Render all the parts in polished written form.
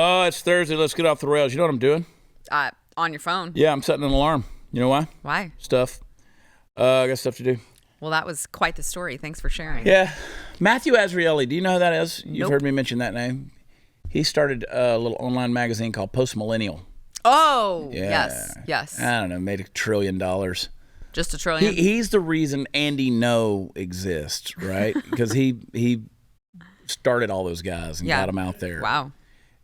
Oh, it's Thursday. Let's get off the rails. You know what I'm doing? On your phone. Yeah, I'm setting an alarm. You know why? Why? Stuff. I got stuff to do. Well, that was quite the story. Thanks for sharing. Yeah. Matthew Azrieli. Do you know who that is? You've Nope. heard me mention that name. He started a little online magazine called Post Millennial. Oh, Yeah. yes. I don't know, made $1 trillion. Just $1 trillion? He's the reason Andy No exists, right? Because he started all those guys and got them out there. Wow.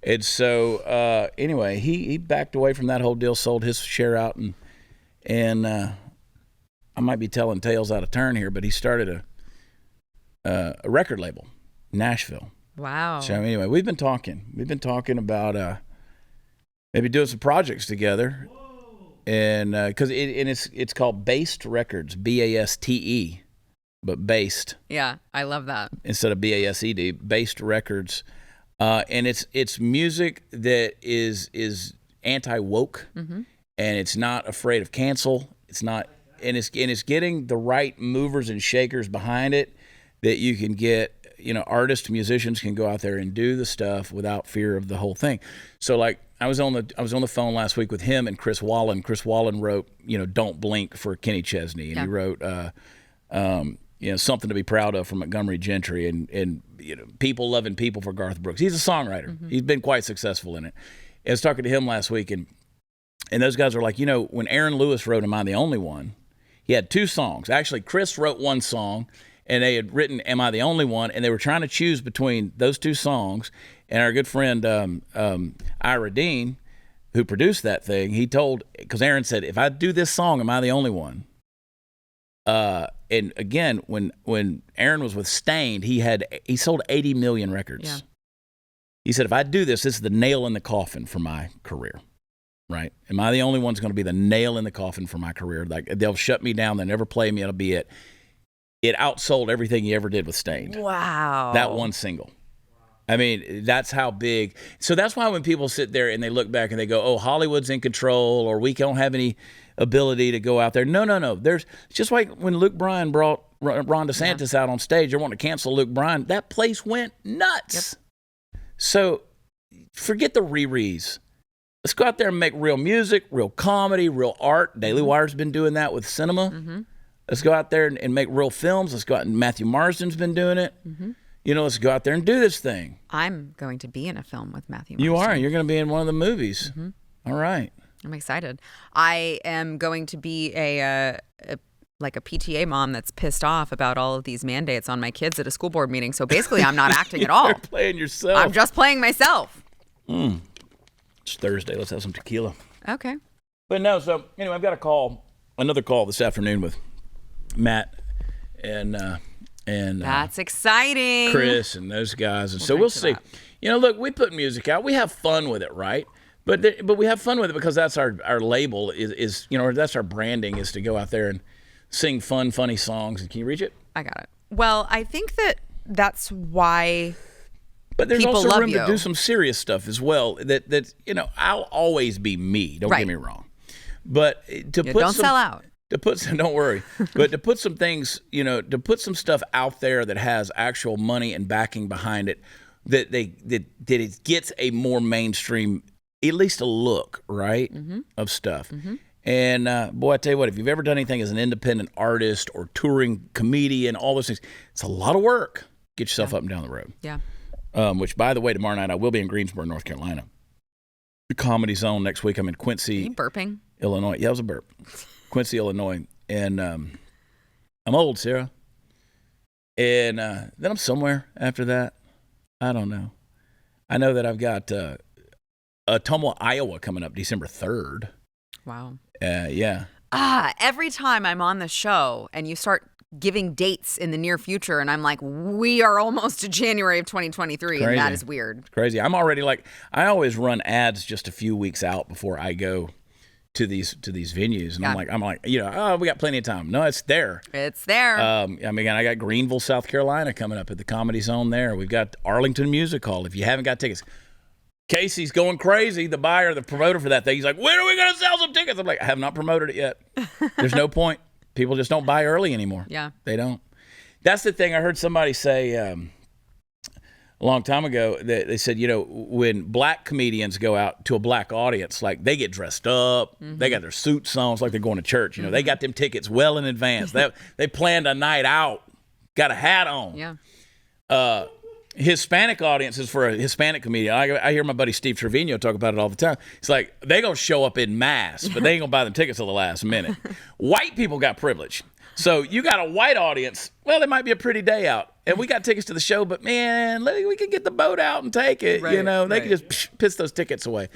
And so, anyway, he backed away from that whole deal, sold his share out, and I might be telling tales out of turn here, but he started a record label, Nashville. Wow. So anyway, we've been talking about maybe doing some projects together, and because it's called Based Records, BASTE, but based. Yeah, I love that. Instead of BASED, Based Records. And it's music that is anti-woke, and it's not afraid of cancel. It's not, and it's getting the right movers and shakers behind it that you can get. Artists, musicians can go out there and do the stuff without fear of the whole thing. So, like, I was on the phone last week with him and Chris Wallen. Chris Wallen wrote, "Don't Blink" for Kenny Chesney, and he wrote, something to be proud of for Montgomery Gentry, and people loving people for Garth Brooks. He's a songwriter. He's been quite successful in it. I was talking to him last week, and those guys are like, when Aaron Lewis wrote "Am I the Only One," he had 2 songs. Actually, Chris wrote 1 song, and they had written "Am I the Only One," and they were trying to choose between those 2 songs. And our good friend Ira Dean, who produced that thing, he told, because Aaron said, if I do this song, "Am I the Only One?" And again, when Aaron was with Stained, he sold 80 million records. Yeah. He said, if I do this is the nail in the coffin for my career, right? Am I the only one who's going to be the nail in the coffin for my career? Like, they'll shut me down, they'll never play me, it'll be it. It outsold everything he ever did with Stained. Wow. That one single. I mean, that's how big. So that's why when people sit there and they look back and they go, oh, Hollywood's in control, or we don't have any ability to go out there. No. There's just like when Luke Bryan brought Ron DeSantis out on stage, they wanted to cancel Luke Bryan. That place went nuts. Yep. So forget the re-rees. Let's go out there and make real music, real comedy, real art. Daily Wire's been doing that with cinema. Let's go out there and make real films. Let's go out and Matthew Marsden's been doing it. Let's go out there and do this thing. I'm going to be in a film with Matthew Marsden. You are. You're going to be in one of the movies. All right. I'm excited. I am going to be a PTA mom that's pissed off about all of these mandates on my kids at a school board meeting. So basically, I'm not acting at all. You're playing yourself. I'm just playing myself. It's Thursday. Let's have some tequila. Okay. But no, so anyway, I've got another call this afternoon with Matt and that's exciting. Chris and those guys. And so we'll see. Look, we put music out. We have fun with it, right? But we have fun with it because that's our label is that's our branding, is to go out there and sing fun, funny songs. And can you reach it? I got it. Well, I think that's why. But there's people also love room you. to do some serious stuff as well. That I'll always be me. Don't get me wrong. But don't sell out. Don't worry. But to put some things, to put some stuff out there that has actual money and backing behind it, that it gets a more mainstream, at least a look, right, of stuff. And boy, I tell you what, if you've ever done anything as an independent artist or touring comedian, all those things, it's a lot of work. Get yourself up and down the road. Yeah. Which, by the way, tomorrow night I will be in Greensboro, North Carolina. The Comedy Zone next week. I'm in Quincy, Are you burping? Illinois. Yeah, it was a burp. Quincy, Illinois. And I'm old, Sarah. And then I'm somewhere after that. I don't know. I know that I've got Ottumwa, Iowa coming up December 3rd. Wow. Yeah. Every time I'm on the show and you start giving dates in the near future and I'm like, we are almost to January of 2023. Crazy. And that is weird. It's crazy. I'm already I always run ads just a few weeks out before I go to these venues, and I'm like, we got plenty of time. No, it's there. It's there. I got Greenville, South Carolina coming up at the Comedy Zone there. We've got Arlington Music Hall. If you haven't got tickets, Casey's going crazy, the buyer, the promoter for that thing. He's like, when are we going to sell some tickets? I'm like, I have not promoted it yet. There's no point. People just don't buy early anymore. Yeah. They don't. That's the thing. I heard somebody say, a long time ago that they said, when black comedians go out to a black audience, like they get dressed up, they got their suits on, it's like they're going to church. They got them tickets well in advance. They planned a night out, got a hat on. Yeah. Hispanic audiences for a Hispanic comedian. I hear my buddy Steve Trevino talk about it all the time. It's like they gonna show up in mass, but they ain't gonna buy them tickets till the last minute. White people got privilege. So you got a white audience. Well, it might be a pretty day out, and we got tickets to the show. But man, we can get the boat out and take it. They can just piss those tickets away.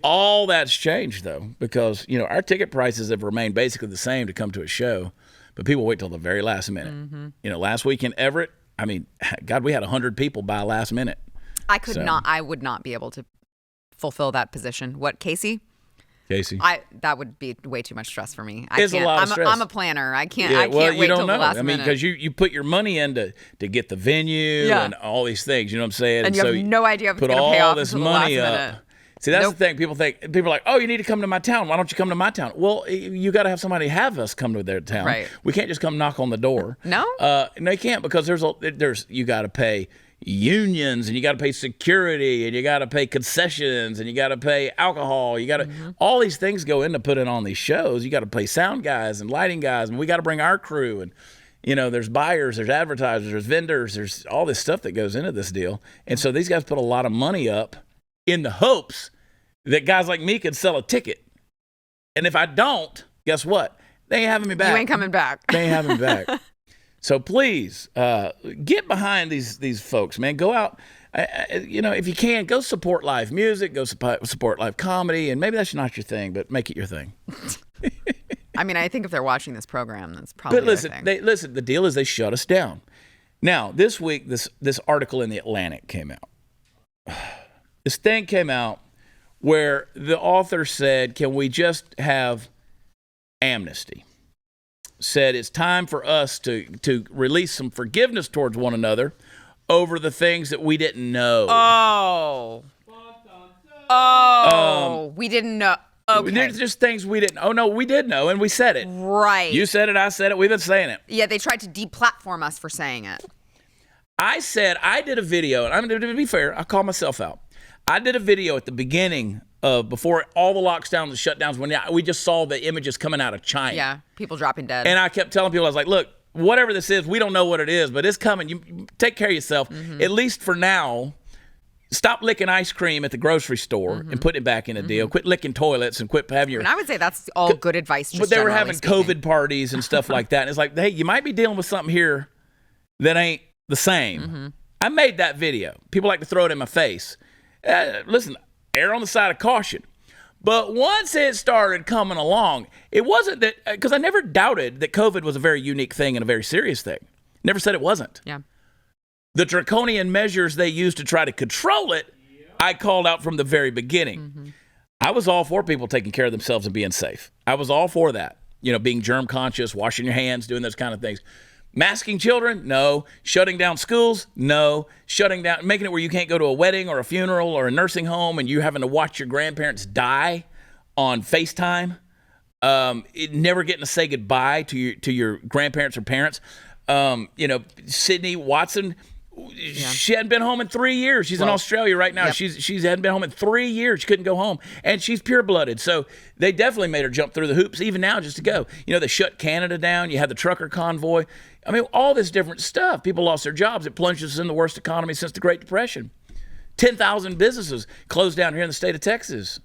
All that's changed though, because our ticket prices have remained basically the same to come to a show, but people wait till the very last minute. Last week in Everett, I mean, God, we had 100 people by last minute. I would not be able to fulfill that position. What, Casey? That would be way too much stress for me. It's a lot of stress. I'm a planner. I can't wait till the last minute. Because you put your money in to get the venue and all these things. You know what I'm saying? And you have no idea if it's going to pay off until the last minute. See, that's the thing. People are like, oh, you need to come to my town. Why don't you come to my town? Well, you got to have somebody have us come to their town. Right. We can't just come knock on the door. No? No, you can't, because you got to pay unions, and you got to pay security, and you got to pay concessions, and you got to pay alcohol. You got to all these things go into putting on these shows. You got to pay sound guys and lighting guys, and we got to bring our crew, and there's buyers, there's advertisers, there's vendors, there's all this stuff that goes into this deal. And so these guys put a lot of money up in the hopes that guys like me could sell a ticket. And if I don't, guess what? They ain't having me back. You ain't coming back. They ain't having me back. So please, get behind these folks, man. Go out, if you can, go support live music, go support live comedy, and maybe that's not your thing, but make it your thing. I mean, I think if they're watching this program, that's probably their thing. Listen, the deal is they shut us down. Now, this week, this article in The Atlantic came out. This thing came out where the author said, can we just have amnesty? Said it's time for us to release some forgiveness towards one another over the things that we didn't know. We didn't know. Okay. There's just things we didn't. Oh no, we did know, and we said it. Right. You said it. I said it. We've been saying it. Yeah, they tried to deplatform us for saying it. I said I did a video, and I'm going to be fair. I call myself out. I did a video at the beginning of before all the lockdowns and shutdowns, when we just saw the images coming out of China. Yeah, people dropping dead. And I kept telling people, I was like, look, whatever this is, we don't know what it is, but it's coming. You take care of yourself, at least for now. Stop licking ice cream at the grocery store and put it back in a deal. Quit licking toilets and quit having your... And I would say that's all good advice, just but they were having speaking. COVID parties and stuff like that. And it's like, hey, you might be dealing with something here that ain't the same. I made that video. People like to throw it in my face. Listen, err on the side of caution. But once it started coming along, it wasn't that... Because I never doubted that COVID was a very unique thing and a very serious thing. Never said it wasn't. Yeah. The draconian measures they used to try to control it, I called out from the very beginning. I was all for people taking care of themselves and being safe. I was all for that. Being germ conscious, washing your hands, doing those kind of things. Masking children? No. Shutting down schools? No. Shutting down, making it where you can't go to a wedding or a funeral or a nursing home and you having to watch your grandparents die on FaceTime. Never getting to say goodbye to your grandparents or parents. Sydney Watson, she hadn't been home in 3 years. She's in Australia right now. Yep. She hadn't been home in 3 years. She couldn't go home. And she's pure-blooded. So they definitely made her jump through the hoops, even now, just to go. They shut Canada down. You had the trucker convoy. I mean, all this different stuff. People lost their jobs. It plunged us in the worst economy since the Great Depression. 10,000 businesses closed down here in the state of Texas.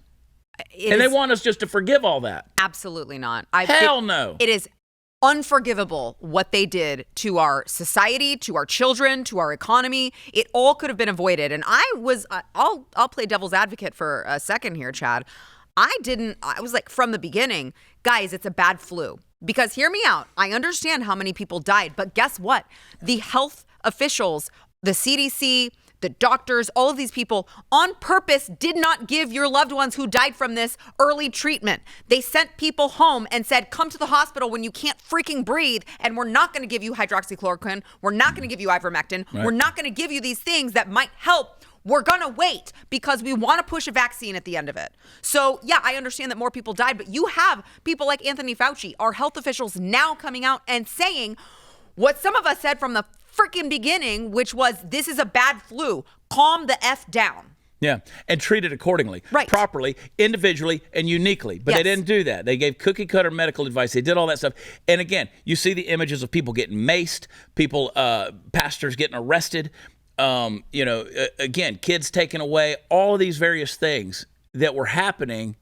They want us just to forgive all that. Absolutely not. Hell no. It is unforgivable what they did to our society, to our children, to our economy. It all could have been avoided. And I'll play devil's advocate for a second here, Chad. I was like, from the beginning, guys, it's a bad flu. Because hear me out. I understand how many people died, but guess what? The health officials, the CDC, the doctors, all of these people on purpose did not give your loved ones who died from this early treatment. They sent people home and said, come to the hospital when you can't freaking breathe, and we're not going to give you hydroxychloroquine. We're not going to give you ivermectin. Right. We're not going to give you these things that might help. We're going to wait because we want to push a vaccine at the end of it. So, yeah, I understand that more people died, but you have people like Anthony Fauci, our health officials, now coming out and saying what some of us said from the freaking beginning, which was, this is a bad flu. Calm the F down. Yeah, and treat it accordingly, right, properly, individually, and uniquely. But yes. They didn't do that. They gave cookie-cutter medical advice. They did all that stuff. And again, you see the images of people getting maced, people, pastors getting arrested, again, kids taken away, all of these various things that were happening.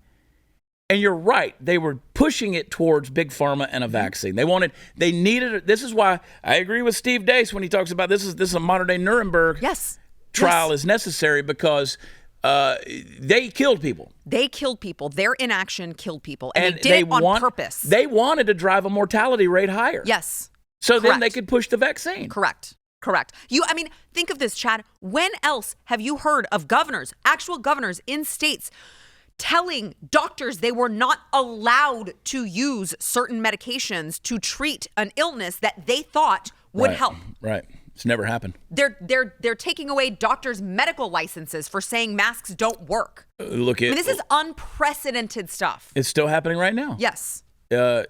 And you're right. They were pushing it towards big pharma and a vaccine. They needed it. This is why I agree with Steve Deace when he talks about this is a modern-day Nuremberg. Yes. Trial is necessary because they killed people. They killed people. Their inaction killed people. And they did it on purpose. They wanted to drive a mortality rate higher. Yes. So then they could push the vaccine. Correct. Think of this, Chad. When else have you heard of governors, actual governors in states, telling doctors they were not allowed to use certain medications to treat an illness that they thought would help? Right. It's never happened. They're taking away doctors' medical licenses for saying masks don't work. This is unprecedented stuff. It's still happening right now. Yes. Our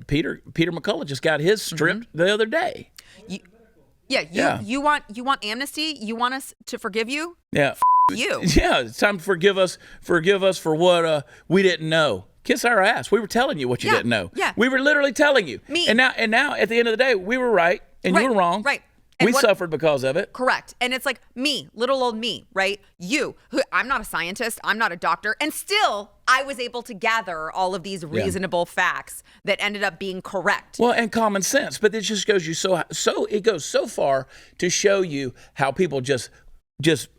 Peter McCullough just got his stripped the other day. You want amnesty? You want us to forgive you? Yeah. You. Yeah, it's time to forgive us for what we didn't know. Kiss our ass. We were telling you what you didn't know. Yeah. We were literally telling you. Me. And now at the end of the day, we were right and you were wrong. Right. And we suffered because of it. Correct. And it's like me, little old me, right? You, I'm not a scientist, I'm not a doctor, and still I was able to gather all of these reasonable facts that ended up being correct. Well, and common sense, but it just goes it goes so far to show you how people just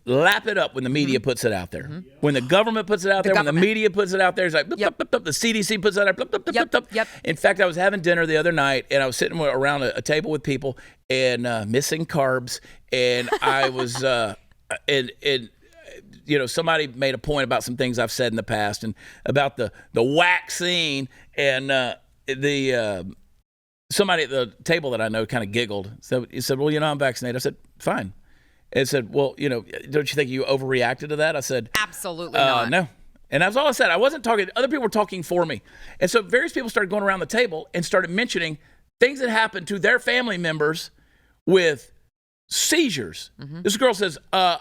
lap it up when the media puts it out there. When the government puts it out there, when the media puts it out there, it's like, the CDC puts it out there. Yep. In fact, I was having dinner the other night, and I was sitting around a table with people and missing carbs, and I was, somebody made a point about some things I've said in the past, and about the vaccine, and somebody at the table that I know kind of giggled. So he said, well, I'm vaccinated. I said, fine. And said, well, don't you think you overreacted to that? I said, absolutely not. No. And that's all I said. I wasn't talking. Other people were talking for me. And so various people started going around the table and started mentioning things that happened to their family members with seizures. This girl says, I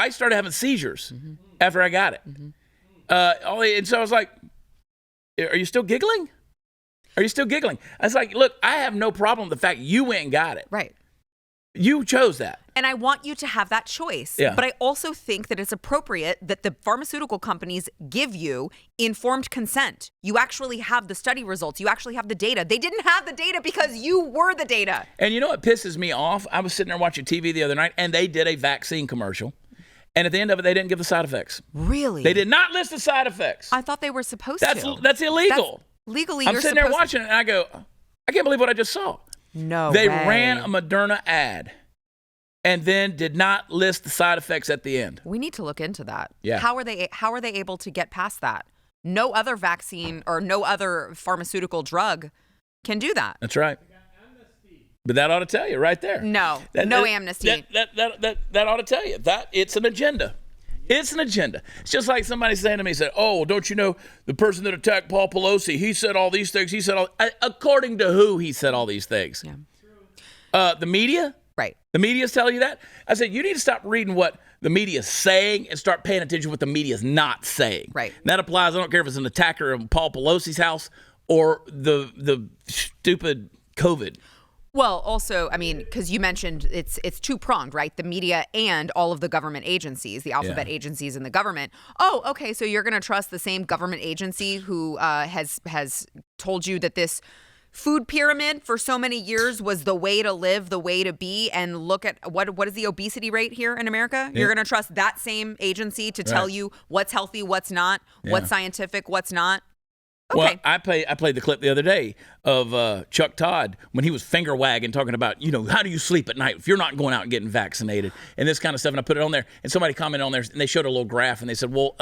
started having seizures after I got it. And so I was like, are you still giggling? Are you still giggling? I was like, look, I have no problem with the fact you went and got it. Right. You chose that. And I want you to have that choice. Yeah. But I also think that it's appropriate that the pharmaceutical companies give you informed consent. You actually have the study results. You actually have the data. They didn't have the data because you were the data. And you know what pisses me off? I was sitting there watching TV the other night, and they did a vaccine commercial. And at the end of it, they didn't give the side effects. Really? They did not list the side effects. I thought they were supposed to. That's illegal. Legally, I'm sitting there watching it, and I go, I can't believe what I just saw. No They way. ran a Moderna ad and then did not list the side effects at the end. We need to look into that. Yeah. How are they able to get past that? No other vaccine or no other pharmaceutical drug can do that. That's right. But that ought to tell you right there. No amnesty. That ought to tell you that it's an agenda. It's an agenda. It's just like somebody saying to me, said, oh, don't you know the person that attacked Paul Pelosi, he said all these things. He said according to who he said all these things. Yeah. The media? Right. The media's telling you that? I said, you need to stop reading what the media's saying and start paying attention to what the media's not saying. Right. And that applies, I don't care if it's an attacker of Paul Pelosi's house or the stupid COVID. Well, also, I mean, because you mentioned it's two-pronged, right? The media and all of the government agencies, the alphabet agencies in the government. Oh, okay, so you're going to trust the same government agency who has told you that this food pyramid for so many years was the way to live, the way to be, and look at what is the obesity rate here in America? Yeah. You're going to trust that same agency to tell you what's healthy, what's not, what's scientific, what's not? Okay. Well, I played the clip the other day of Chuck Todd when he was finger wagging, talking about, how do you sleep at night if you're not going out and getting vaccinated and this kind of stuff. And I put it on there, and somebody commented on there, and they showed a little graph, and they said, well,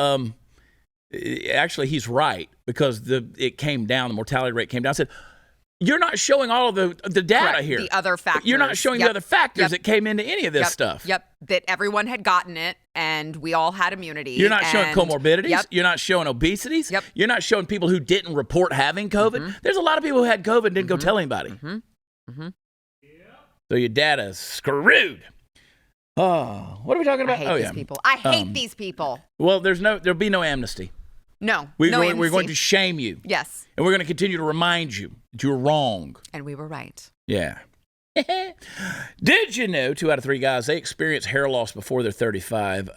actually, he's right because it came down, the mortality rate came down. I said, you're not showing all of the data here. The other factors. You're not showing the other factors that came into any of this stuff. Yep. That everyone had gotten it and we all had immunity. You're not showing comorbidities. Yep. You're not showing obesities. Yep. You're not showing people who didn't report having COVID. There's a lot of people who had COVID and didn't go tell anybody. So your data's screwed. Oh, what are we talking about? I hate these people. I hate these people. Well, there'll be no amnesty. No, We're amnesty. going to shame you. Yes. And we're going to continue to remind you that you're wrong. And we were right. Yeah. Did you know 2 out of 3 guys, they experience hair loss before they're 35?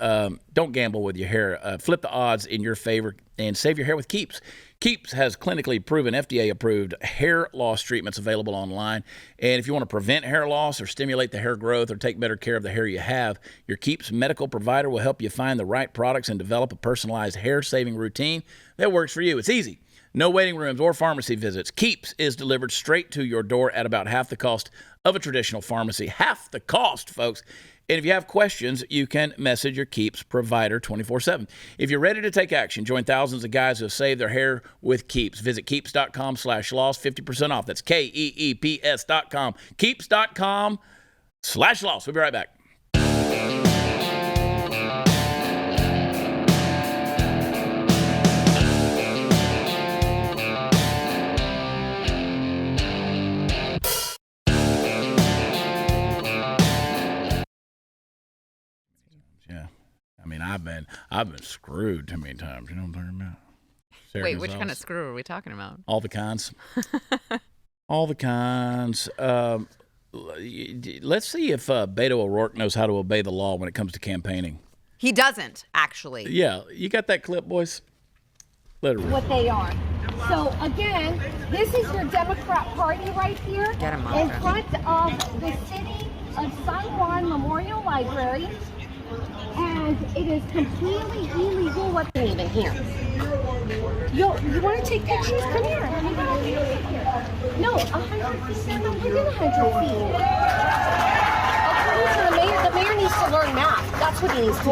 Don't gamble with your hair. Flip the odds in your favor and save your hair with Keeps. Keeps has clinically proven, FDA-approved hair loss treatments available online. And if you want to prevent hair loss or stimulate the hair growth or take better care of the hair you have, your Keeps medical provider will help you find the right products and develop a personalized hair-saving routine that works for you. It's easy. No waiting rooms or pharmacy visits. Keeps is delivered straight to your door at about half the cost of a traditional pharmacy. Half the cost, folks. And if you have questions, you can message your Keeps provider 24/7. If you're ready to take action, join thousands of guys who have saved their hair with Keeps. Visit keeps.com/loss, 50% off. That's KEEPS.com. Keeps.com/loss. We'll be right back. Yeah. I mean, I've been screwed too many times. You know what I'm talking about? Sara Wait, which Gonzales. kind of screw are we talking about? All the kinds. All the kinds. Let's see if Beto O'Rourke knows how to obey the law when it comes to campaigning. He doesn't, actually. Yeah. You got that clip, boys? Let it rip. What they are. So again, this is your Democrat Party right here Get 'em, in Monica. front of the city of San Juan Memorial Library, and it is completely illegal what they even here. You want to take pictures? Come here. No, 100 feet. They're not within 100 feet. According to the mayor needs to learn math. That's what he needs to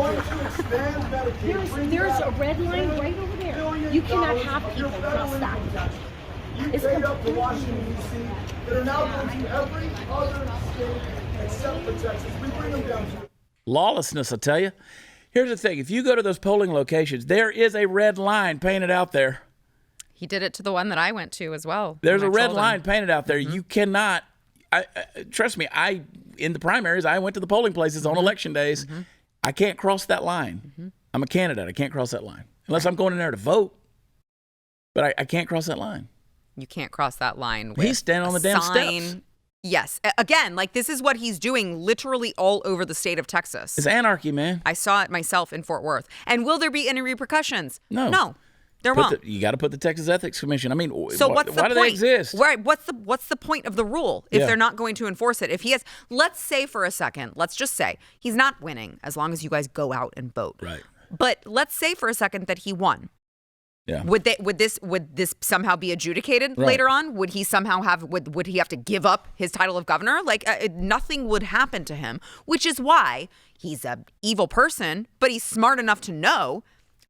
do. There's a red line right over there. You cannot have people cross that. It's completely Washington, D.C. that are now going to every other state except for Texas. We bring them down to Lawlessness, I tell you. Here's the thing. If you go to those polling locations, there is a red line painted out there. He did it to the one that I went to as well. There's when a I red told him. line painted out there. You cannot. Trust me. In the primaries, I went to the polling places on election days. I can't cross that line. I'm a candidate. I can't cross that line unless I'm going in there to vote. But I can't cross that line. You can't cross that line. With He's standing on the damn sign. steps. Yes. Again, like this is what he's doing literally all over the state of Texas. It's anarchy, man. I saw it myself in Fort Worth. And will there be any repercussions? No. No. There won't. You got to put the Texas Ethics Commission. I mean, So what's the why point? do they exist? Right. What's the point of the rule if Yeah. they're not going to enforce it? If he has, let's say for a second, let's just say he's not winning as long as you guys go out and vote. Right. But let's say for a second that he won. Yeah. Would this somehow be adjudicated Right. later on? Would he somehow would he have to give up his title of governor? Like nothing would happen to him, which is why he's an evil person, but he's smart enough to know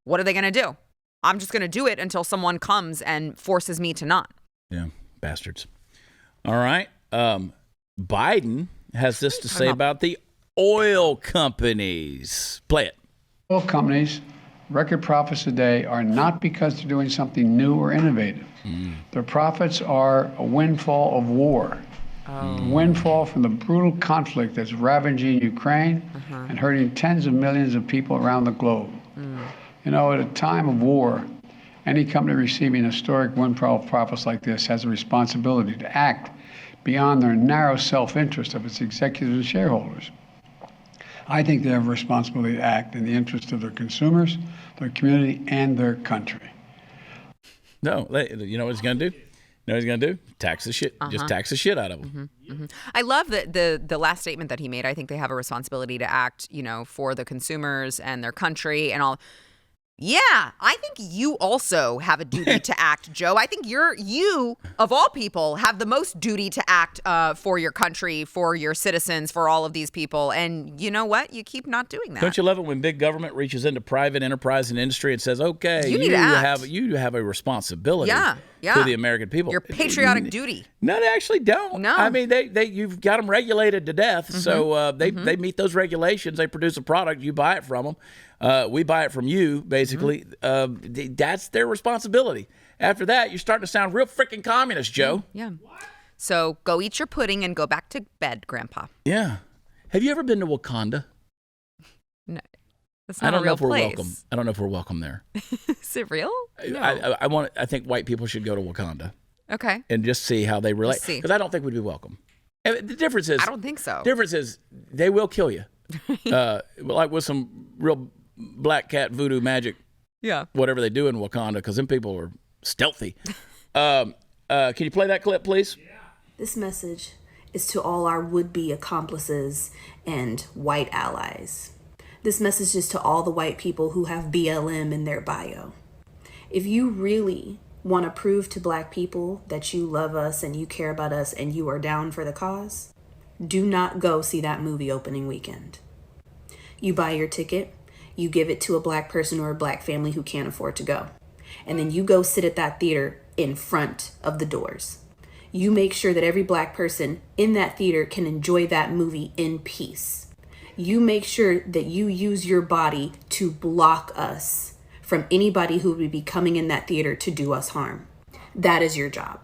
what are they going to do? I'm just going to do it until someone comes and forces me to not. Yeah. Bastards. All right. Biden has this to say about the oil companies. Play it. Oil companies, record profits today are not because they're doing something new or innovative. Their profits are a windfall of war. The windfall from the brutal conflict that's ravaging Ukraine and hurting tens of millions of people around the globe. You know, at a time of war, any company receiving historic windfall profits like this has a responsibility to act beyond their narrow self-interest of its executives and shareholders. I think they have a responsibility to act in the interest of their consumers, their community, and their country. No, you know what he's going to do? You know what he's going to do? Tax the shit. Just tax the shit out of them. I love the last statement that he made. I think they have a responsibility to act, for the consumers and their country and all. Yeah, I think you also have a duty to act, Joe. I think you, of all people, have the most duty to act for your country, for your citizens, for all of these people. And you know what? You keep not doing that. Don't you love it when big government reaches into private enterprise and industry and says, okay, You need to act. you have a responsibility Yeah. to the American people. Your patriotic duty. No, they actually don't. No. I mean, you've got them regulated to death. So they meet those regulations. They produce a product. You buy it from them. We buy it from you, basically. That's their responsibility. After that, you're starting to sound real freaking communist, Joe. Yeah. So go eat your pudding and go back to bed, Grandpa. Yeah. Have you ever been to Wakanda? No, that's not I don't a know real if we're place. welcome. I don't know if we're welcome there. Is it real? No. I think white people should go to Wakanda Okay. and just see how they relate. Just see. Because I don't think we'd be welcome. And the difference is, I don't think so. difference is they will kill you. Like with some real black cat voodoo magic, Yeah. whatever they do in Wakanda, because them people are stealthy. Can you play that clip, please? This message is to all our would-be accomplices and white allies. This message is to all the white people who have BLM in their bio. If you really want to prove to black people that you love us and you care about us and you are down for the cause, do not go see that movie opening weekend. You buy your ticket, you give it to a black person or a black family who can't afford to go, and then you go sit at that theater in front of the doors. You make sure that every black person in that theater can enjoy that movie in peace. You make sure that you use your body to block us from anybody who would be coming in that theater to do us harm. That is your job.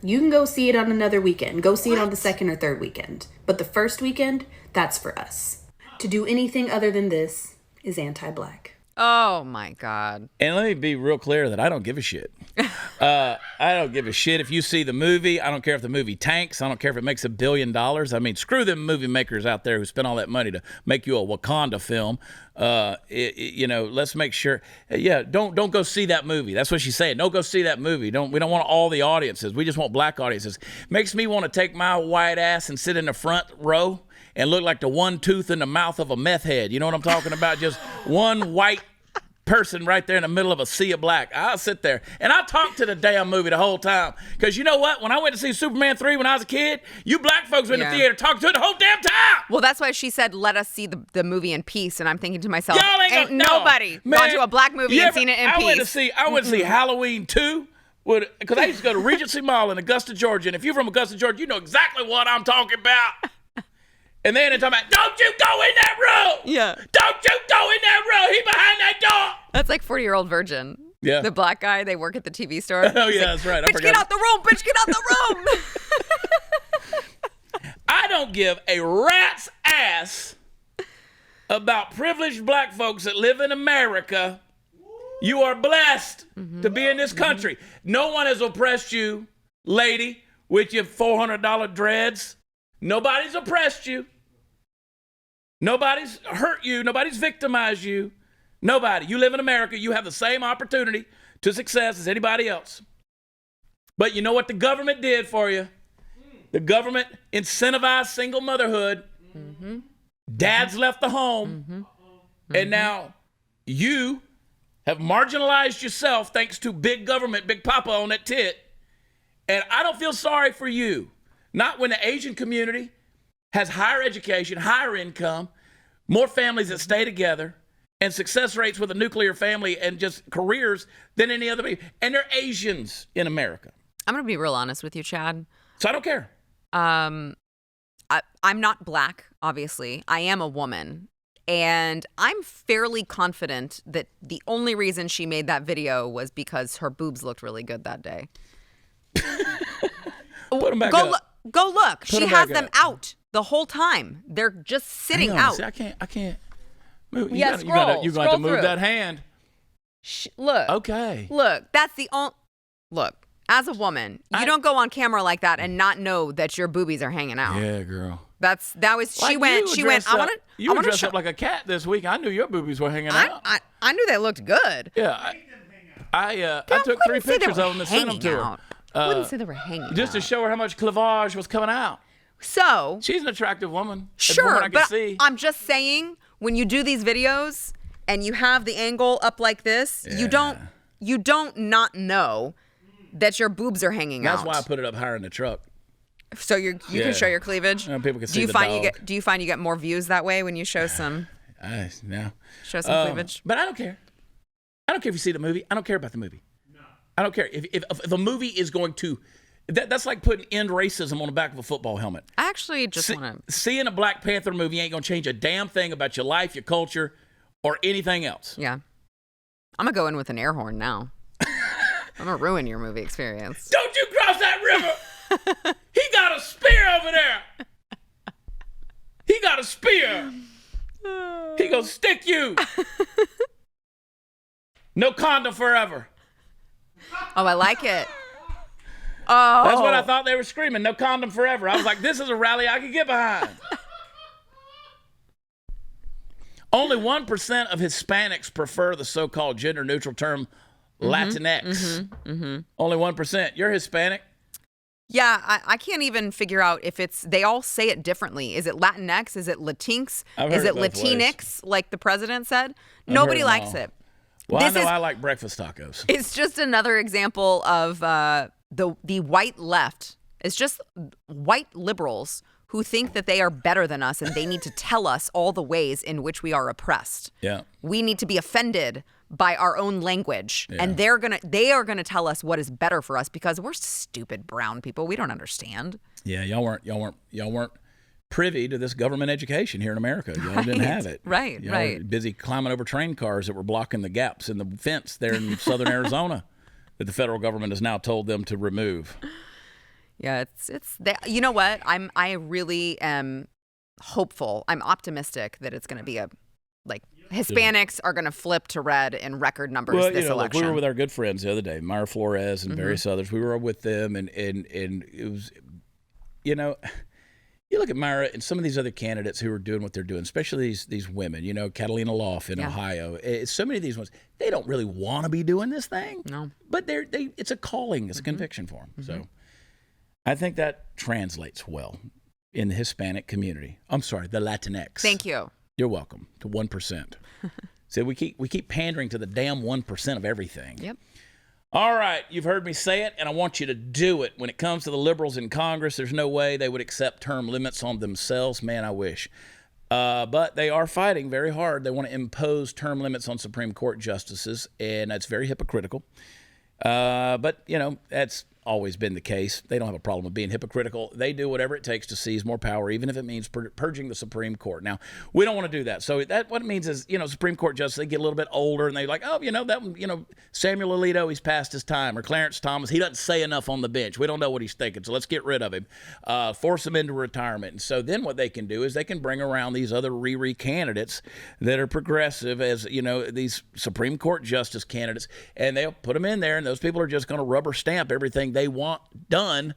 You can go see it on another weekend. Go see it on the second or third weekend. But the first weekend, that's for us. To do anything other than this is anti-black. Oh my God. And let me be real clear that I don't give a shit. I don't give a shit if you see the movie. I don't care if the movie tanks. I don't care if it makes $1 billion. I mean, screw them movie makers out there who spend all that money to make you a Wakanda film. Let's make sure. Don't go see that movie. That's what she's saying. Don't go see that movie. We don't want all the audiences. We just want black audiences. Makes me want to take my white ass and sit in the front row and look like the one tooth in the mouth of a meth head. You know what I'm talking about? Just one white person right there in the middle of a sea of black. I'll sit there and I'll talk to the damn movie the whole time. Because you know what? When I went to see Superman 3 when I was a kid, you black folks were in the theater talking to it the whole damn time. Well, that's why she said, let us see the movie in peace. And I'm thinking to myself, Y'all ain't nobody gone to a black movie and seen it in I peace. Went to see Halloween 2. Because I used to go to Regency Mall in Augusta, Georgia. And if you're from Augusta, Georgia, you know exactly what I'm talking about. And then they're talking about, don't you go in that room. Yeah. Don't you go in that room. He behind that door. That's like 40-year-old virgin. Yeah. The black guy, they work at the TV store. Oh, yeah, that's right. Bitch, get out the room. Bitch, get out the room. I don't give a rat's ass about privileged black folks that live in America. You are blessed to be in this country. No one has oppressed you, lady, with your $400 dreads. Nobody's oppressed you. Nobody's hurt you. Nobody's victimized you. Nobody. You live in America. You have the same opportunity to success as anybody else. But you know what the government did for you? The government incentivized single motherhood. Mm-hmm. Dads left the home. Mm-hmm. And now you have marginalized yourself thanks to big government, big papa on that tit. And I don't feel sorry for you. Not when the Asian community has higher education, higher income, more families that stay together, and success rates with a nuclear family and just careers than any other people. And they're Asians in America. I'm going to be real honest with you, Chad. So I don't care. I'm not black, obviously. I am a woman. And I'm fairly confident that the only reason she made that video was because her boobs looked really good that day. Put them back up. Go look. Put she has them out the whole time. They're just sitting out. See, I can't move. Yeah, You're going to have to scroll move through. that hand. Look. Okay. Look, that's the only. Look, as a woman, you don't go on camera like that and not know that your boobies are hanging out. Yeah, girl. She went. I want to. You were dressed up like a cat this week. I knew your boobies were hanging out. I knew they looked good. Yeah. I took 3 pictures of them and sent them to her. I wouldn't say they were hanging just to show her how much cleavage was coming out. So she's an attractive woman. Sure, I can see. I'm just saying, when you do these videos and you have the angle up like this, you don't not know that your boobs are hanging out. That's why I put it up higher in the truck. So you can show your cleavage. People can see Do you find you get more views that way when you show some? No. Show some cleavage. But I don't care. I don't care if you see the movie. I don't care about the movie. No. I don't care if a movie is going to. That's like putting end racism on the back of a football helmet. I actually just want to. Seeing a Black Panther movie ain't going to change a damn thing about your life, your culture, or anything else. Yeah. I'm going to go in with an air horn now. I'm going to ruin your movie experience. Don't you cross that river! He got a spear over there. He got a spear. He gonna stick you. No condom forever. Oh, I like it. Oh. That's what I thought they were screaming. No condom forever. I was like, this is a rally I could get behind. Only 1% of Hispanics prefer the so-called gender-neutral term Latinx. Only 1%. You're Hispanic? Yeah, I can't even figure out if they all say it differently. Is it Latinx? Is it Latinx? Is it Latinx, like the president said? Nobody likes it. Well, I know I like breakfast tacos. It's just another example of the white left. It's just white liberals who think that they are better than us and they need to tell us all the ways in which we are oppressed. Yeah. We need to be offended by our own language. Yeah. And they are gonna tell us what is better for us because we're stupid brown people. We don't understand. Yeah, y'all weren't privy to this government education here in America. Y'all didn't have it. Right. Y'all were busy climbing over train cars that were blocking the gaps in the fence there in southern Arizona that the federal government has now told them to remove. Yeah, you know what? I really am hopeful. I'm optimistic that it's going to be Hispanics are going to flip to red in record numbers this election. We were with our good friends the other day, Myra Flores and various others. We were with them, and it was, you look at Myra and some of these other candidates who are doing what they're doing, especially these women, Catalina Loft in Ohio. So many of these ones, they don't really want to be doing this thing. No. But it's a calling, it's a conviction for them. So I think that translates well in the Hispanic community. I'm sorry, the Latinx. Thank you. You're welcome. To 1%. So we keep pandering to the damn 1% of everything. Yep. All right, you've heard me say it, and I want you to do it. When it comes to the liberals in Congress, there's no way they would accept term limits on themselves. Man, I wish. But they are fighting very hard. They want to impose term limits on Supreme Court justices, and that's very hypocritical. But, that's always been the case. They don't have a problem with being hypocritical. They do whatever it takes to seize more power, even if it means purging the Supreme Court. Now, we don't want to do that. So what it means is, Supreme Court justices, they get a little bit older, and they're like, that one, Samuel Alito, he's past his time, or Clarence Thomas, he doesn't say enough on the bench. We don't know what he's thinking, so let's get rid of him, force him into retirement. And so then what they can do is they can bring around these other candidates that are progressive as, these Supreme Court justice candidates, and they'll put them in there, and those people are just going to rubber stamp everything they want done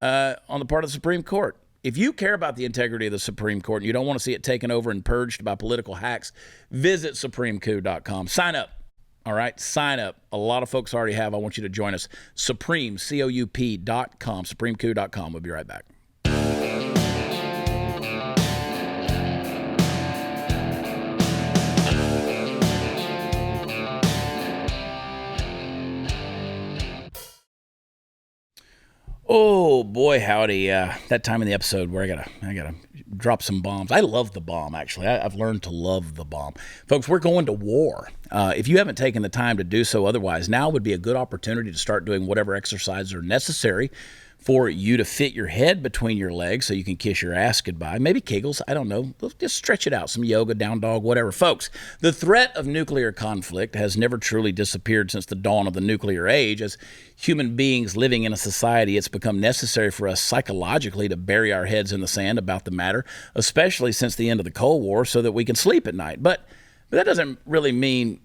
on the part of the Supreme Court. If you care about the integrity of the Supreme Court and you don't want to see it taken over and purged by political hacks, visit supremecoup.com. Sign up. All right, sign up. A lot of folks already have. I want you to join us. Supremecoup.com. Supremecoup.com. We'll be right back. Oh boy, howdy! That time in the episode where I gotta drop some bombs. I love the bomb. Actually, I've learned to love the bomb, folks. We're going to war. If you haven't taken the time to do so, otherwise, now would be a good opportunity to start doing whatever exercises are necessary for you to fit your head between your legs so you can kiss your ass goodbye. Maybe Kegels, I don't know. Just stretch it out. Some yoga, down dog, whatever. Folks, the threat of nuclear conflict has never truly disappeared since the dawn of the nuclear age. As human beings living in a society, it's become necessary for us psychologically to bury our heads in the sand about the matter, especially since the end of the Cold War, so that we can sleep at night. But that doesn't really mean,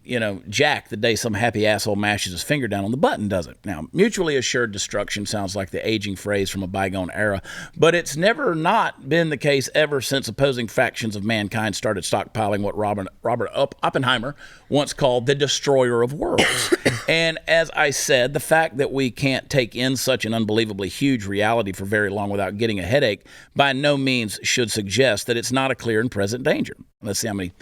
jack the day some happy asshole mashes his finger down on the button, does it? Now, mutually assured destruction sounds like the aging phrase from a bygone era, but it's never not been the case ever since opposing factions of mankind started stockpiling what Robert Oppenheimer once called the destroyer of worlds. And as I said, the fact that we can't take in such an unbelievably huge reality for very long without getting a headache by no means should suggest that it's not a clear and present danger. Let's see how many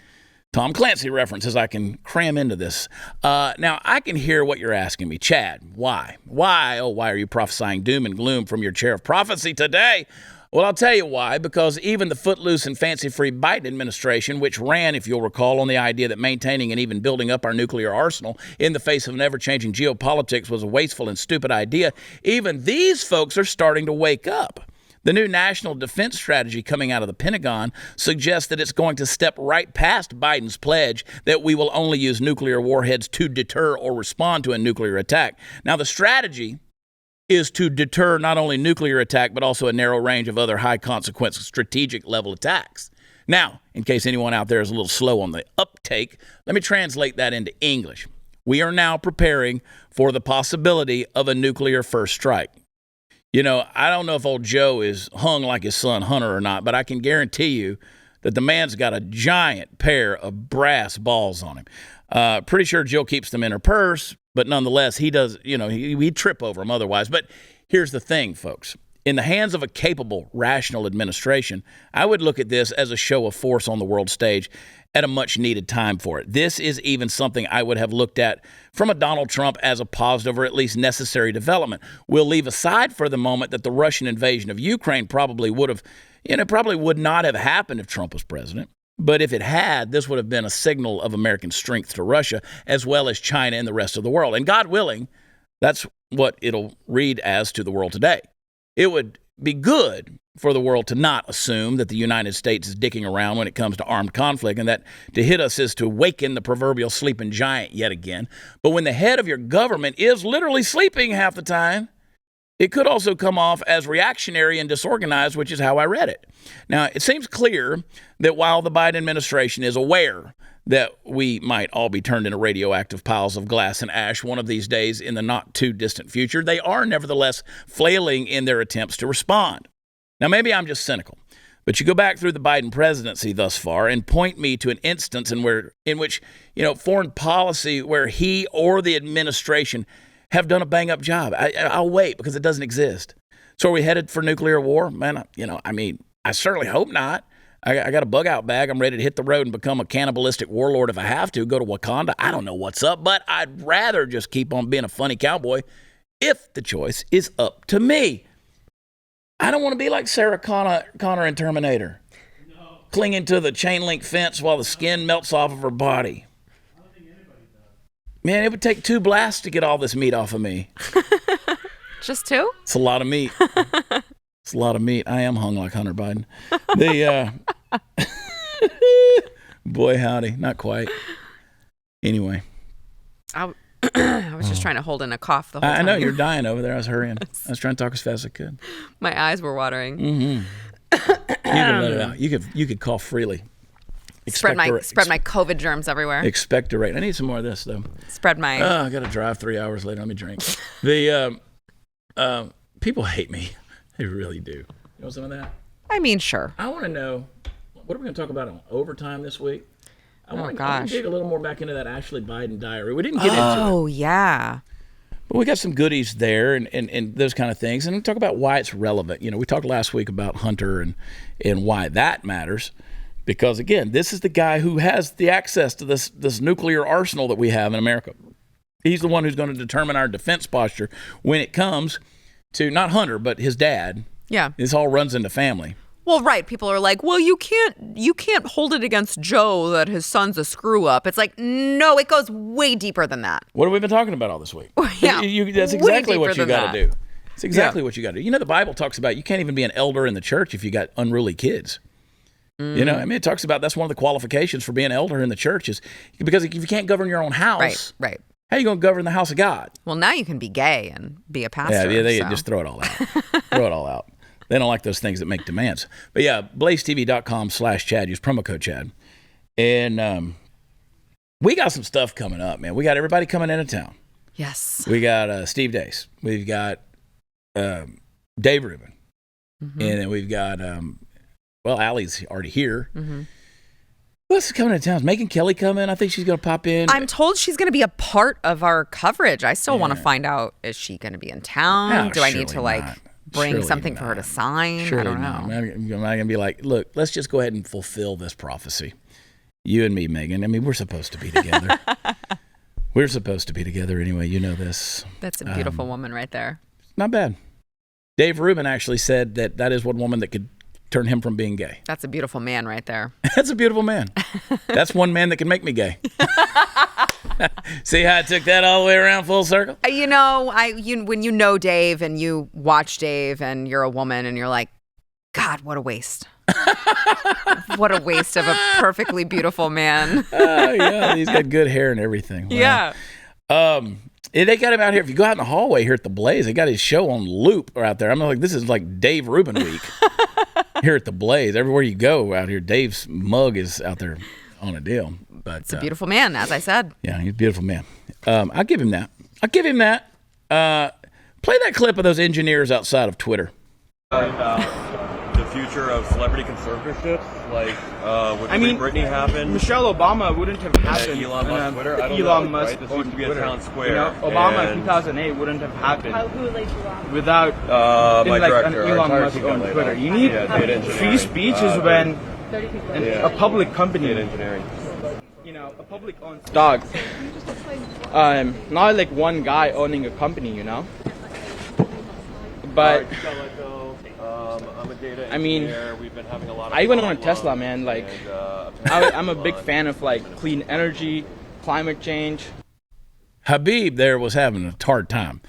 Tom Clancy references I can cram into this. Now, I can hear what you're asking me. Chad, why? Why are you prophesying doom and gloom from your chair of prophecy today? Well, I'll tell you why. Because even the footloose and fancy-free Biden administration, which ran, if you'll recall, on the idea that maintaining and even building up our nuclear arsenal in the face of an ever-changing geopolitics was a wasteful and stupid idea, even these folks are starting to wake up. The new national defense strategy coming out of the Pentagon suggests that it's going to step right past Biden's pledge that we will only use nuclear warheads to deter or respond to a nuclear attack. Now, the strategy is to deter not only nuclear attack, but also a narrow range of other high consequence strategic level attacks. Now, in case anyone out there is a little slow on the uptake, let me translate that into English. We are now preparing for the possibility of a nuclear first strike. You know, I don't know if old Joe is hung like his son Hunter or not, but I can guarantee you that the man's got a giant pair of brass balls on him. Pretty sure Jill keeps them in her purse, but nonetheless, he does, you know, he'd trip over them otherwise. But here's the thing, folks. In the hands of a capable, rational administration, I would look at this as a show of force on the world stage at a much-needed time for it. This is even something I would have looked at from a Donald Trump as a positive or at least necessary development. We'll leave aside for the moment that the Russian invasion of Ukraine probably would not have happened if Trump was president. But if it had, this would have been a signal of American strength to Russia as well as China and the rest of the world. And God willing, that's what it'll read as to the world today. It would be good for the world to not assume that the United States is dicking around when it comes to armed conflict and that to hit us is to waken the proverbial sleeping giant yet again. But when the head of your government is literally sleeping half the time, it could also come off as reactionary and disorganized, which is how I read it. Now, it seems clear that while the Biden administration is aware that we might all be turned into radioactive piles of glass and ash one of these days in the not-too-distant future, they are nevertheless flailing in their attempts to respond. Now, maybe I'm just cynical, but you go back through the Biden presidency thus far and point me to an instance in which foreign policy where he or the administration have done a bang-up job. I'll wait because it doesn't exist. So are we headed for nuclear war? Man, I certainly hope not. I got a bug-out bag. I'm ready to hit the road and become a cannibalistic warlord if I have to, go to Wakanda. I don't know what's up, but I'd rather just keep on being a funny cowboy if the choice is up to me. I don't want to be like Sarah Connor in Terminator, clinging to the chain-link fence while the skin melts off of her body. Man, it would take 2 blasts to get all this meat off of me. Just 2? It's a lot of meat. It's a lot of meat. I am hung like Hunter Biden. Boy, howdy. Not quite. Anyway. I was just trying to hold in a cough the whole time. I know. You're dying over there. I was hurrying. I was trying to talk as fast as I could. My eyes were watering. Mm-hmm. You can let it out. You could cough freely. Spread my COVID germs everywhere. Expectorate. I need some more of this, though. Spread my... I got to drive 3 hours later. Let me drink. The people hate me. They really do. You know some of that? I mean, sure. I want to know, what are we going to talk about on overtime this week? I want to dig a little more back into that Ashley Biden diary. We didn't get into it. Oh, yeah. But we got some goodies there and those kind of things. And talk about why it's relevant. You know, we talked last week about Hunter and why that matters. Because, again, this is the guy who has the access to this nuclear arsenal that we have in America. He's the one who's going to determine our defense posture when it comes to, not Hunter, but his dad. Yeah. This all runs into family. Well, right. People are like, well, you can't hold it against Joe that his son's a screw up. It's like, no, it goes way deeper than that. What have we been talking about all this week? Yeah, that's exactly what you got to do. It's exactly Yeah. what you got to do. You know, the Bible talks about you can't even be an elder in the church if you got unruly kids. You know, I mean, it talks about that's one of the qualifications for being an elder in the church is because if you can't govern your own house, right. How are you going to govern the house of God? Well, now you can be gay and be a pastor. Yeah, they just throw it all out. Throw it all out. They don't like those things that make demands. But yeah, BlazeTV.com/Chad. Use promo code Chad. And we got some stuff coming up, man. We got everybody coming into town. Yes. We got Steve Dace. We've got Dave Rubin. Mm-hmm. And then we've got, Allie's already here. Mm-hmm. Who else is coming to town? Is Megyn Kelly coming? I think she's going to pop in. I'm told she's going to be a part of our coverage. I still want to find out, is she going to be in town? No, do I need to bring something for her to sign? Surely I don't know. I'm not going to be like, look, let's just go ahead and fulfill this prophecy. You and me, Megan. I mean, we're supposed to be together. We're supposed to be together anyway. You know this. That's a beautiful woman right there. Not bad. Dave Rubin actually said that is one woman that could turn him from being gay. That's a beautiful man right there. That's a beautiful man. That's one man that can make me gay. See how I took that all the way around full circle? You know, when you know Dave and you watch Dave and you're a woman and you're like, God, what a waste. What a waste of a perfectly beautiful man. Yeah, he's got good hair and everything. Wow. Yeah. They got him out here. If you go out in the hallway here at the Blaze, they got his show on loop out there. I'm like, this is like Dave Rubin week here at the Blaze. Everywhere you go out here, Dave's mug is out there on a deal. But It's a beautiful man, as I said. yeah, he's a beautiful man. I'll give him that. Play that clip of those engineers outside of Twitter. The future of celebrity conservatorship, like would Britney happen? Michelle Obama wouldn't have happened. Elon Musk Twitter. I don't Elon know, Musk right? This owned used to be a Twitter. town square. You know, Obama in and, 2008 wouldn't have happened Who laid you off? without my like director, an our Elon entire Musk team got owned laid Twitter. off. You need Yeah, data engineering, free speech is when 30 people. a public company, data engineering. you know, a public owned stock. Not like one guy owning a company, you know. But I'm a data I mean, engineer. We've been having a lot of I even own a problems, Tesla, man. Like, and, I'm a big fan of like clean energy, climate change. Habib there was having a hard time.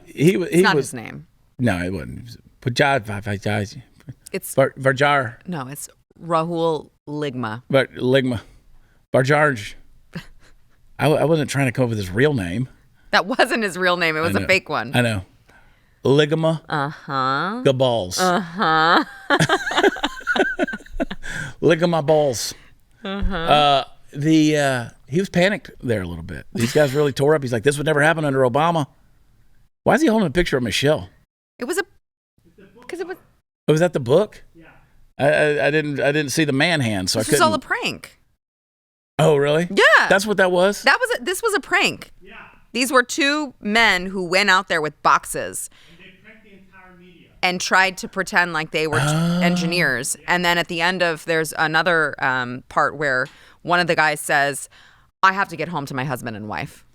He It's not was his name. no, it wasn't. Vajar, It's Varjar, it's Rahul Ligma. but Ligma, Varjar. I wasn't trying to come up with his real name. That wasn't his real name. It was I a know. fake one. I know. Ligama. The balls. Ligama balls. He was panicked there a little bit. These guys really tore up. He's like, this would never happen under Obama. Why is he holding a picture of Michelle? It was because it was. Oh, was that the book? Yeah. I didn't see the man hand, so This I was couldn't. all a prank. Oh, really? Yeah. That's what that was? This was a prank. Yeah. These were two men who went out there with boxes. And they pranked the entire media. And tried to pretend like they were engineers. And then at the end there's another part where one of the guys says, I have to get home to my husband and wife.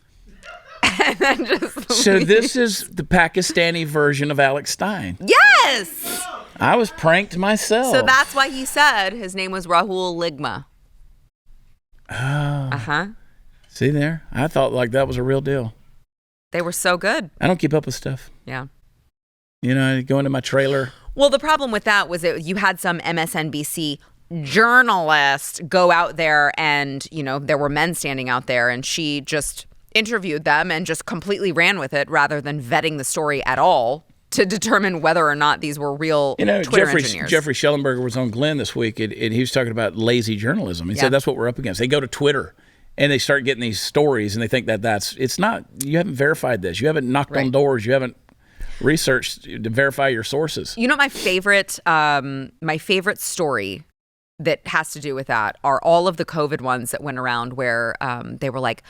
And then just So this is the Pakistani version of Alex Stein. Yes. I was pranked myself. So that's why he said his name was Rahul Ligma. Oh. Uh-huh. See there? I thought like that was a real deal. They were so good. I don't keep up with stuff. Yeah. You know, I go into my trailer. Well, the problem with that was that you had some MSNBC journalist go out there and, you know, there were men standing out there and she just interviewed them and just completely ran with it rather than vetting the story at all to determine whether or not these were real Twitter engineers. Jeffrey Schellenberger was on Glenn this week, and he was talking about lazy journalism. He said that's what we're up against. They go to Twitter, and they start getting these stories, and they think it's not, you haven't verified this. You haven't knocked on doors. You haven't researched to verify your sources. You know, my favorite story that has to do with that are all of the COVID ones that went around where they were like,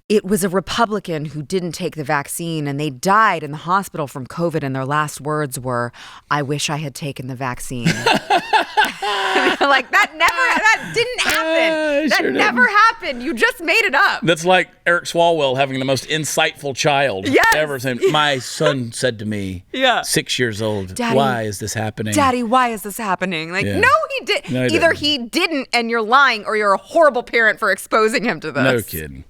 it was a Republican who didn't take the vaccine and they died in the hospital from COVID and their last words were, I wish I had taken the vaccine. Like that didn't happen. That sure never happened. You just made it up. That's like Eric Swalwell having the most insightful child ever. Saying, my son said to me, 6 years old, Daddy, why is this happening? Daddy, why is this happening? Like, no, he didn't. No, he Either didn't. he didn't and you're lying or you're a horrible parent for exposing him to this. No kidding.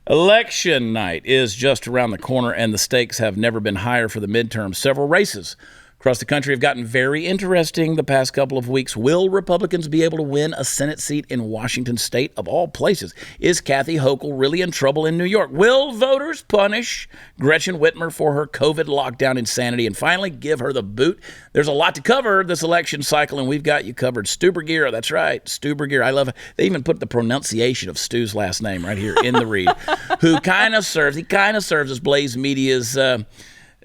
Election night is just around the corner, and the stakes have never been higher for the midterms. Several races across the country have gotten very interesting the past couple of weeks. Will Republicans be able to win a Senate seat in Washington state, of all places? Is Kathy Hochul really in trouble in New York? Will voters punish Gretchen Whitmer for her COVID lockdown insanity and finally give her the boot? There's a lot to cover this election cycle, and we've got you covered. Stu Burguera, that's right, Stu Burguera. I love it. They even put the pronunciation of Stu's last name right here in the read. He kind of serves as Blaze Media's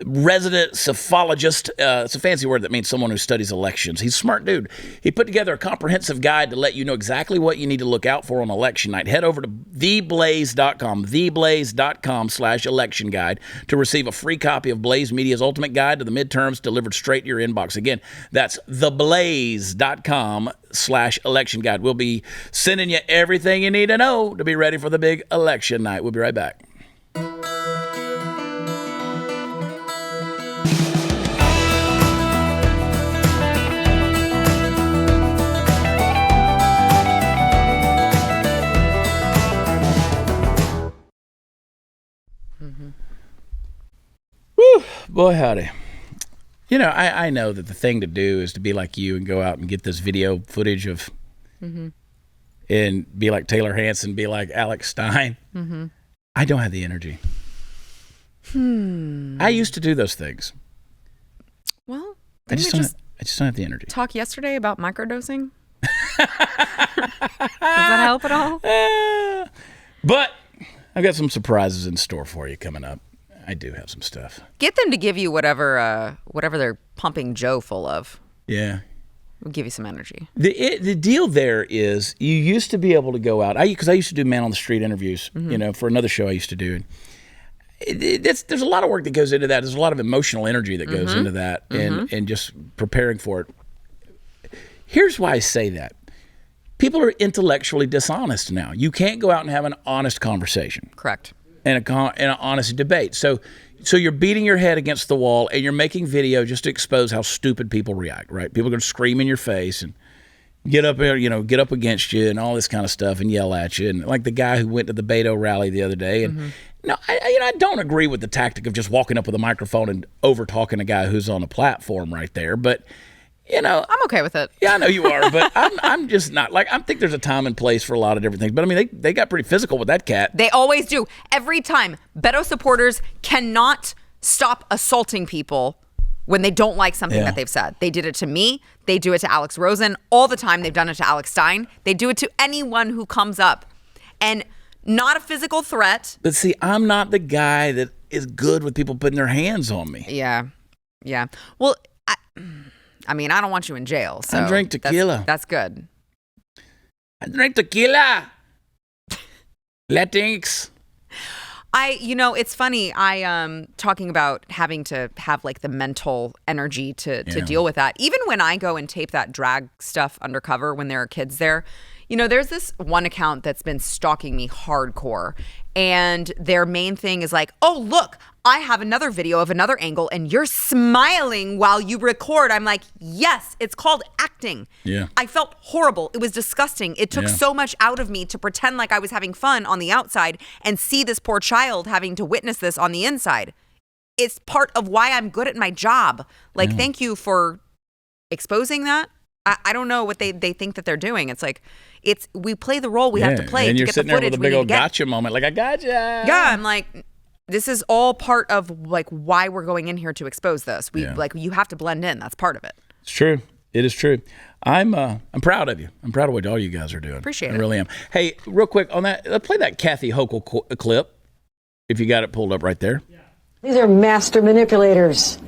resident psephologist. It's a fancy word that means someone who studies elections. He's a smart dude. He put together a comprehensive guide to let you know exactly what you need to look out for on election night. Head over to theblaze.com /election to receive a free copy of Blaze Media's Ultimate Guide to the Midterms delivered straight to your inbox. Again, that's theblaze.com /election. We'll be sending you everything you need to know to be ready for the big election night. We'll be right back. Whew, boy, howdy. You know, I know that the thing to do is to be like you and go out and get this video footage of, and be like Taylor Hanson, be like Alex Stein. I don't have the energy. I used to do those things. Well, I just don't have the energy. Talk yesterday about microdosing. Does that help at all? But I've got some surprises in store for you coming up. I do have some stuff. Get them to give you whatever they're pumping Joe full of. Yeah. We'll give you some energy. The deal there is you used to be able to go out. Because I used to do man on the street interviews, for another show I used to do. There's a lot of work that goes into that. There's a lot of emotional energy that goes into that and just preparing for it. Here's why I say that. People are intellectually dishonest now. You can't go out and have an honest conversation. Correct. And an honest debate. So you're beating your head against the wall and you're making video just to expose how stupid people react, right? People are going to scream in your face and get up against you and all this kind of stuff and yell at you. And like the guy who went to the Beto rally the other day. And no, I don't agree with the tactic of just walking up with a microphone and over talking a guy who's on a platform right there. But I'm okay with it. Yeah, I know you are, but I'm just not. Like, I think there's a time and place for a lot of different things. But I mean, they got pretty physical with that cat. They always do. Every time. Beto supporters cannot stop assaulting people when they don't like something that they've said. They did it to me. They do it to Alex Rosen all the time. They've done it to Alex Stein. They do it to anyone who comes up. And not a physical threat. But see, I'm not the guy that is good with people putting their hands on me. Yeah. Yeah. Well, I mean, I don't want you in jail. So I drink tequila. That's good. I drink tequila. Latinx. It's funny. I talking about having to have like the mental energy to deal with that. Even when I go and tape that drag stuff undercover when there are kids there, there's this one account that's been stalking me hardcore. And their main thing is like, oh, look, I have another video of another angle and you're smiling while you record. I'm like, yes, it's called acting. Yeah. I felt horrible. It was disgusting. It took so much out of me to pretend like I was having fun on the outside and see this poor child having to witness this on the inside. It's part of why I'm good at my job. Like, thank you for exposing that. I don't know what they think that they're doing. It's like, we play the role we have to play and to you're get sitting the footage there with a big we old need to get. gotcha moment, like I gotcha. Yeah, I'm like, this is all part of like why we're going in here to expose this. You have to blend in. That's part of it. It's true. It is true. I'm proud of you. I'm proud of what all you guys are doing. Appreciate it. I really am. Hey, real quick on that, let's play that Kathy Hochul clip, if you got it pulled up right there. These are master manipulators.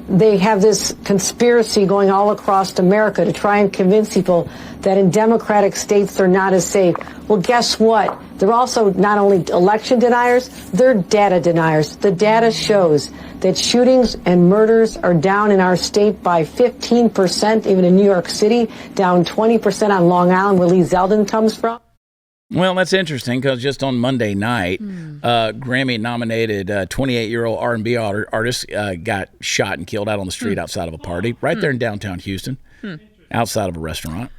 They have this conspiracy going all across America to try and convince people that in democratic states they're not as safe. Well, guess what? They're also not only election deniers, they're data deniers. The data shows that shootings and murders are down in our state by 15%, even in New York City, down 20% on Long Island, where Lee Zeldin comes from. Well, that's interesting because just on Monday night, Grammy-nominated 28-year-old R&B artist got shot and killed out on the street outside of a party right there in downtown Houston, outside of a restaurant.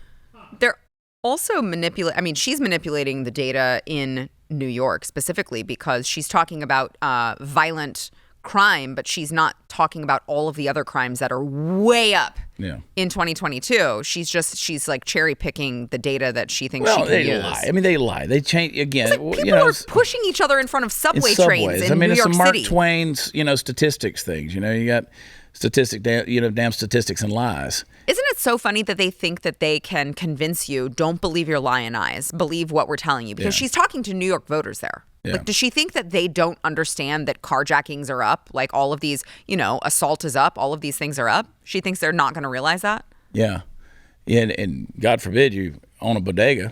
They're also she's manipulating the data in New York specifically because she's talking about violent crime, but she's not talking about all of the other crimes that are way up in 2022. She's like cherry picking the data that she thinks she can use. Lie. I mean, they lie. They change again. Like people are pushing each other in front of subway trains in New York it's some Mark City. Twain's, statistics things. You got damn statistics and lies. Isn't it so funny that they think that they can convince you, don't believe your lion eyes, believe what we're telling you? Because she's talking to New York voters there. Yeah. Like, does she think that they don't understand that carjackings are up? Like all of these, assault is up. All of these things are up. She thinks they're not going to realize that. Yeah. And God forbid you own a bodega,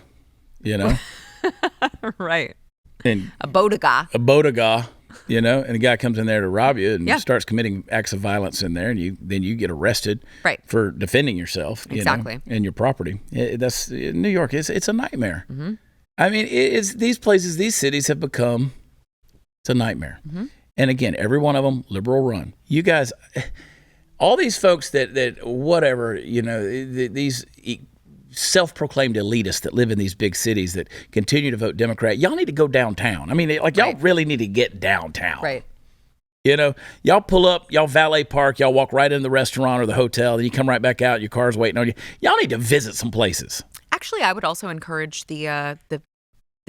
Right. And a bodega, and a guy comes in there to rob you and starts committing acts of violence in there, and then you get arrested for defending yourself, and your property. That's New York. It's a nightmare. Mm-hmm. I mean, these cities have become, it's a nightmare. Mm-hmm. And again, every one of them liberal run. You guys, all these folks that whatever, these self-proclaimed elitists that live in these big cities that continue to vote Democrat, y'all need to go downtown. I mean, y'all really need to get downtown. Right. Y'all pull up, y'all valet park, y'all walk right into the restaurant or the hotel, then you come right back out, your car's waiting on you. Y'all need to visit some places. Actually, I would also encourage the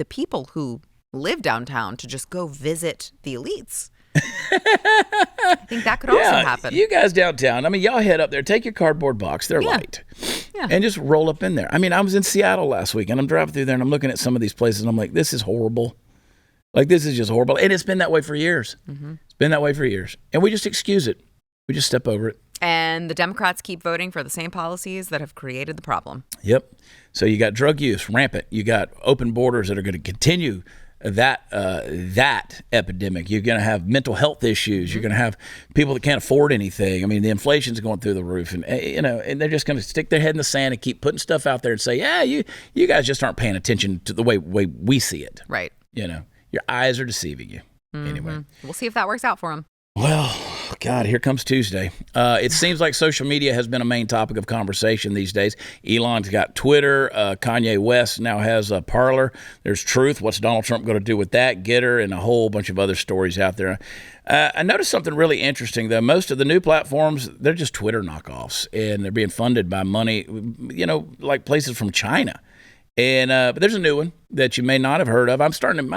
people who live downtown to just go visit the elites. I think that could also happen. You guys downtown, I mean, y'all head up there, take your cardboard box, they're light, and just roll up in there. I mean, I was in Seattle last week, and I'm driving through there, and I'm looking at some of these places, and I'm like, this is horrible. Like, this is just horrible. And it's been that way for years. It's been that way for years. And we just excuse it. We just step over it. And the Democrats keep voting for the same policies that have created the problem. Yep. So you got drug use rampant. You got open borders that are going to continue that epidemic. You're going to have mental health issues. You're going to have people that can't afford anything. I mean, the inflation's going through the roof, and and they're just going to stick their head in the sand and keep putting stuff out there and say, yeah, you guys just aren't paying attention to the way we see it. Right. Your eyes are deceiving you. Anyway, we'll see if that works out for them. Well, God, here comes Tuesday. It seems like social media has been a main topic of conversation these days. Elon's got Twitter. Kanye West now has a Parler. There's Truth. What's Donald Trump going to do with that? Getter, and a whole bunch of other stories out there. I noticed something really interesting, though. Most of the new platforms, they're just Twitter knockoffs, and they're being funded by money, like places from China. And but there's a new one that you may not have heard of. My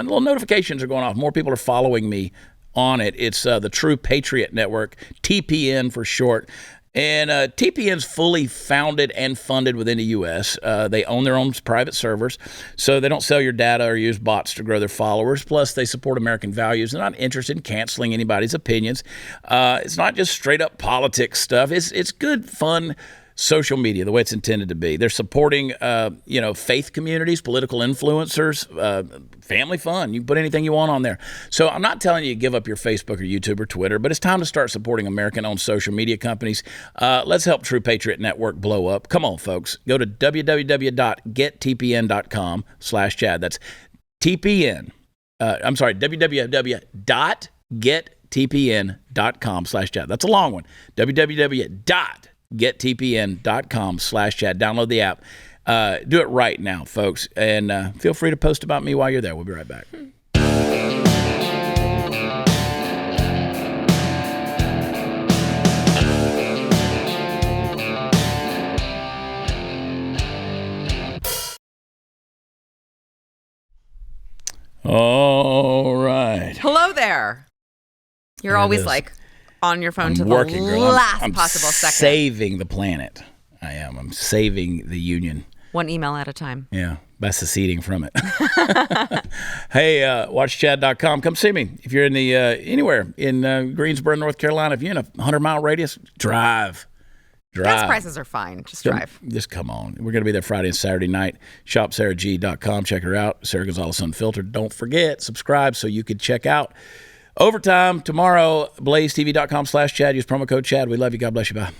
little notifications are going off. More people are following me on it. It's the True Patriot Network, TPN for short. And TPN's fully founded and funded within the U.S. They own their own private servers, so they don't sell your data or use bots to grow their followers. Plus, they support American values. They're not interested in canceling anybody's opinions. It's not just straight up politics stuff. It's good, fun social media, the way it's intended to be. They're supporting, faith communities, political influencers, family fun. You can put anything you want on there. So I'm not telling you to give up your Facebook or YouTube or Twitter, but it's time to start supporting American-owned social media companies. Let's help True Patriot Network blow up. Come on, folks. Go to www.gettpn.com/Chad. That's TPN. www.gettpn.com/Chad. That's a long one. www.gettpn.com/Chad. Download the app. Do it right now, folks. And feel free to post about me while you're there. We'll be right back. All right. Hello there. You're always like on your phone to the last possible second. Saving the planet. I am. I'm saving the union. One email at a time. Yeah, by seceding from it. Hey, watchchad.com. Come see me. If you're in the anywhere in Greensboro, North Carolina, if you're in a 100-mile radius, drive. Gas prices are fine. Just drive. Just come on. We're going to be there Friday and Saturday night. ShopSarahG.com. Check her out. Sara Gonzales Unfiltered. Don't forget, subscribe so you could check out Overtime tomorrow. BlazeTV.com/Chad. Use promo code Chad. We love you. God bless you. Bye.